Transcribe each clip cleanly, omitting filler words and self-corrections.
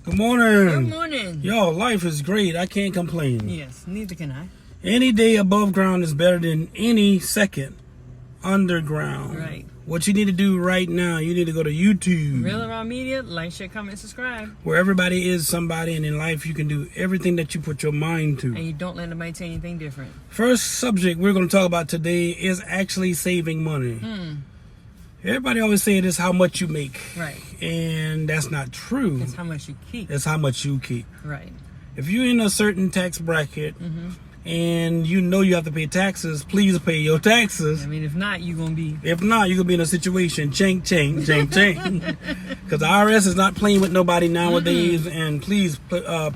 Good morning. Good morning. Yo, life is great. I can't complain. Yes, neither can I. Any day above ground is better than any second underground. Right. What you need to do right now, you need to go to YouTube. Real Raw Media, like, share, comment, subscribe. Where everybody is somebody, and in life you can do everything that you put your mind to. And you don't let nobody tell you anything different. First subject we're going to talk about today is actually saving money. Everybody always say it is how much you make. Right. And that's not true. It's how much you keep. It's how much you keep. Right. If you're in a certain tax bracket and you know you have to pay taxes, please pay your taxes. I mean, if not, you're going to be... If not, you're going to be in a situation, chink, chink, chink, chink. Because the IRS is not playing with nobody nowadays, and please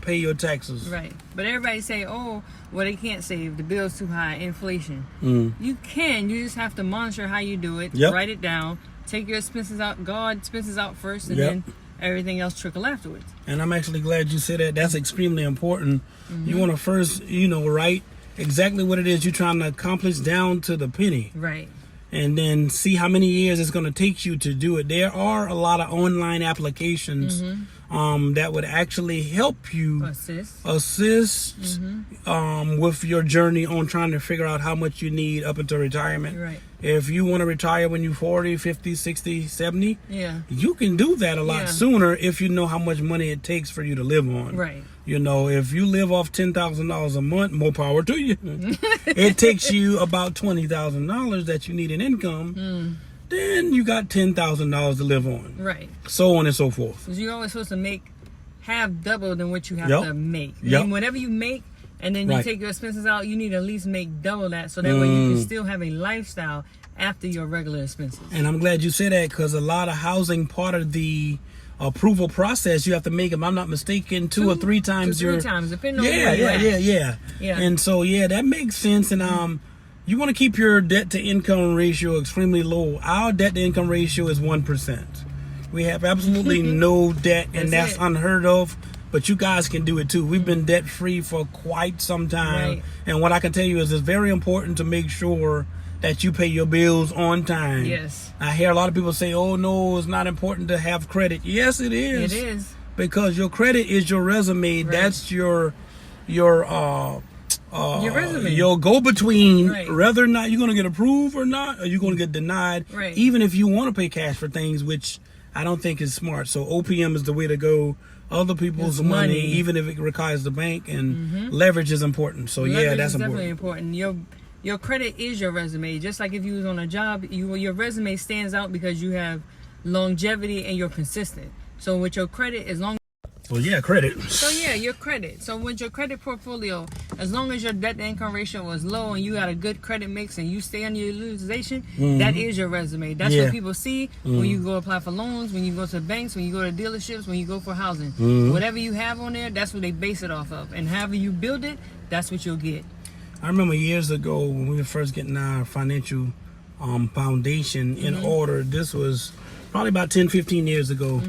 pay your taxes. Right. But everybody say, oh, well, they can't save. The bill's too high. Inflation. You can. You just have to monitor how you do it. Yep. Write it down. Take your expenses out. God expenses out first, and Yep. then everything else trickle afterwards. And I'm actually glad you said that. That's extremely important. You want to first, write exactly what it is you're trying to accomplish down to the penny. Right. And then see how many years it's going to take you to do it. There are a lot of online applications that would actually help you assist with your journey on trying to figure out how much you need up until retirement. Right. If you want to retire when you're 40, 50, 60, 70, Yeah. you can do that a lot Yeah. sooner if you know how much money it takes for you to live on. Right. If you live off $10,000 a month, more power to you. It takes you about $20,000 that you need in income. Then you got $10,000 to live on. Right. So on and so forth. Because you're always supposed to have double than what you have Yep. to make. Yep. And whatever you make, and then you Right. take your expenses out, you need to at least make double that, so that way you can still have a lifestyle after your regular expenses. And I'm glad you said that, because a lot of housing, part of the approval process, you have to make, if I'm not mistaken, two or three times Three times, depending on yeah, where you're at. Yeah. And so that makes sense. And you want to keep your debt to income ratio extremely low. Our debt to income ratio is 1%. We have absolutely no debt, and that's unheard of. But you guys can do it too. We've been debt free for quite some time. Right. And what I can tell you is it's very important to make sure that you pay your bills on time. Yes. I hear a lot of people say, oh no, it's not important to have credit. Yes, it is. It is. Because your credit is your resume. Right. That's your resume. Your go-between, Right. whether or not you're going to get approved or not, or you're going to get denied. Right. Even if you want to pay cash for things, which I don't think is smart. So OPM is the way to go. Other people's It's money, money. even if it requires the bank, and leverage is important. So Leverage that's is important. definitely important. Your credit is your resume. Just like if you was on a job, your resume stands out because you have longevity and you're consistent. So with your credit, as long credit. your credit. So with your credit portfolio, as long as your debt to income ratio was low and you got a good credit mix and you stay under your utilization, that is your resume. That's what people see when you go apply for loans, when you go to banks, when you go to dealerships, when you go for housing. Whatever you have on there, that's what they base it off of. And however you build it, that's what you'll get. I remember years ago when we were first getting our financial foundation in order. This was probably about 10, 15 years ago.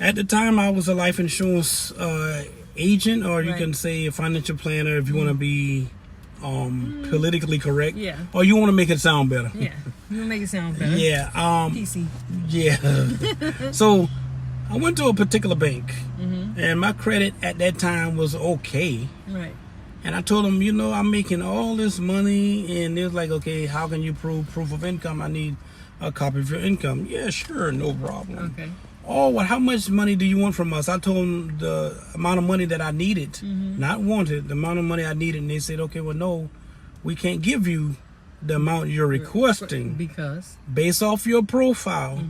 At the time, I was a life insurance agent, or you can say a financial planner if you want to be politically correct. Yeah. Or you want to make it sound better. Yeah, you make it sound better. Yeah. PC. Yeah. So I went to a particular bank, and my credit at that time was okay. Right. And I told them, I'm making all this money, and they was like, okay, how can you prove proof of income? I need a copy of your income. Yeah, sure, no problem. Okay. Oh, well, how much money do you want from us? I told them the amount of money that I needed, not wanted, the amount of money I needed. And they said, okay, well, no, we can't give you the amount you're requesting. Because? Based off your profile,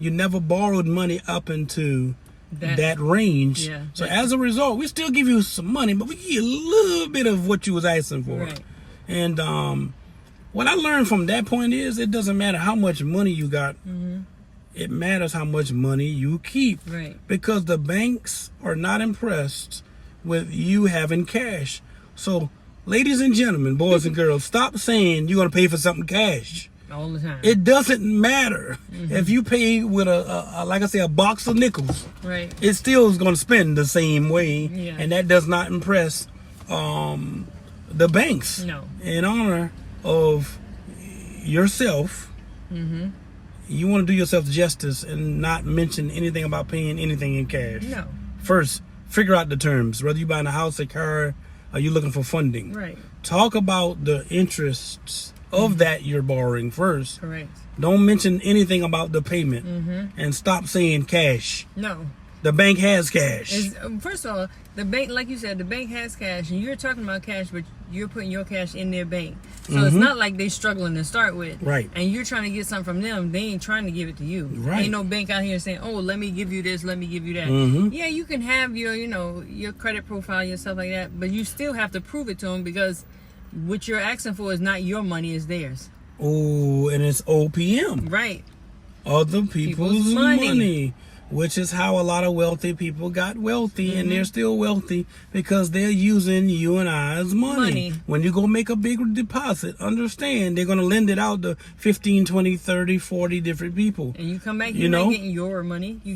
you never borrowed money up into that range. Yeah. So as a result, we still give you some money, but we give you a little bit of what you was asking for. Right. And what I learned from that point is it doesn't matter how much money you got. It matters how much money you keep. Right. Because the banks are not impressed with you having cash. So, ladies and gentlemen, boys and girls, stop saying you're going to pay for something cash. All the time. It doesn't matter. If you pay with a box of nickels, Right. it still is going to spend the same way. Yeah. And that does not impress the banks. No. In honor of yourself, you want to do yourself justice and not mention anything about paying anything in cash. No. first, figure out the terms. Whether you're buying a house, a car, are you looking for funding? Right. Talk about the interests of that you're borrowing first. Correct. Don't mention anything about the payment, and stop saying cash. No. The bank has cash. First of all, the bank, like you said, the bank has cash, and you're talking about cash, but you're putting your cash in their bank. So it's not like they struggling to start with. Right. And you're trying to get something from them. They ain't trying to give it to you. Right. Ain't no bank out here saying, oh, let me give you this, let me give you that. Yeah, you can have your, your credit profile, your stuff like that, but you still have to prove it to them because what you're asking for is not your money, it's theirs. Oh, and it's OPM. Right. Other people's money. Which is how a lot of wealthy people got wealthy, and they're still wealthy because they're using you and I's money. When you go make a big deposit, understand they're going to lend it out to 15, 20, 30, 40 different people. And you come back, you're not getting your money. You